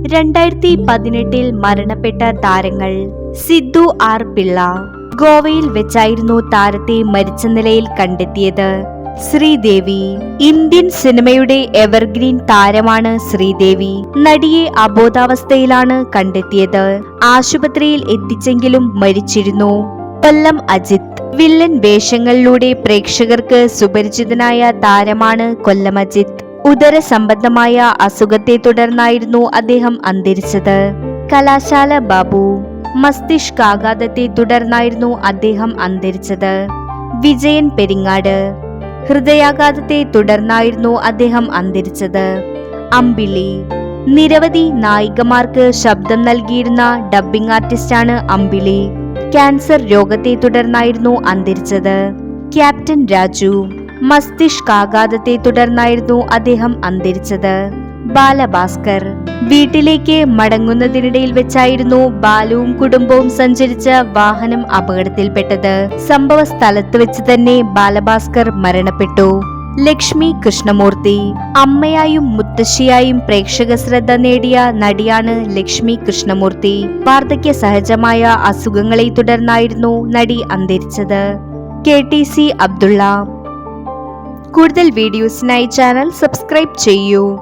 2018 മരണപ്പെട്ട താരങ്ങൾ. സിദ്ധു ആർ പിള്ള. ഗോവയിൽ വെച്ചായിരുന്നു താരത്തെ മരിച്ച നിലയിൽ കണ്ടെത്തിയത്. ശ്രീദേവി. ഇന്ത്യൻ സിനിമയുടെ എവർഗ്രീൻ താരമാണ് ശ്രീദേവി. നടിയെ അബോധാവസ്ഥയിലാണ് കണ്ടെത്തിയത്. ആശുപത്രിയിൽ എത്തിച്ചെങ്കിലും മരിച്ചിരുന്നു. കൊല്ലം അജിത്. വില്ലൻ വേഷങ്ങളിലൂടെ പ്രേക്ഷകർക്ക് സുപരിചിതനായ താരമാണ് കൊല്ലം അജിത്. ഉദര സംബന്ധമായ അസുഖത്തെ തുടർന്നായിരുന്നു അദ്ദേഹം അന്തരിച്ചത്. കലാശാല ബാബു. മസ്തിഷ്കാഘാതത്തെ തുടർന്നായിരുന്നു അദ്ദേഹം അന്തരിച്ചത്. വിജയൻ പെരിങ്ങാട്. ഹൃദയാഘാതത്തെ തുടർന്നായിരുന്നു അദ്ദേഹം അന്തരിച്ചത്. അമ്പിളി. നിരവധി നായികമാർക്ക് ശബ്ദം നൽകിയിരുന്ന ഡബ്ബിംഗ് ആർട്ടിസ്റ്റാണ് അമ്പിളി. ക്യാൻസർ രോഗത്തെ തുടർന്നായിരുന്നു അന്തരിച്ചത്. ക്യാപ്റ്റൻ രാജു. മസ്തിഷ്കാഘാതത്തെ തുടർന്നായിരുന്നു അദ്ദേഹം അന്തരിച്ചത്. ബാലഭാസ്കർ. വീട്ടിലേക്ക് മടങ്ങുന്നതിനിടയിൽ വെച്ചായിരുന്നു ബാലുവും കുടുംബവും സഞ്ചരിച്ച വാഹനം അപകടത്തിൽപ്പെട്ടത്. സംഭവ സ്ഥലത്ത് വെച്ച് തന്നെ ബാലഭാസ്കർ മരണപ്പെട്ടു. ലക്ഷ്മി കൃഷ്ണമൂർത്തി. അമ്മയായും മുത്തശ്ശിയായും പ്രേക്ഷക ശ്രദ്ധ നേടിയ നടിയാണ് ലക്ഷ്മി കൃഷ്ണമൂർത്തി. വാർദ്ധക്യ സഹജമായ അസുഖങ്ങളെ തുടർന്നായിരുന്നു നടി അന്തരിച്ചത്. KTC അബ്ദുള്ള. കൂടുതൽ വീഡിയോസിനായി ചാനൽ സബ്സ്ക്രൈബ് ചെയ്യൂ.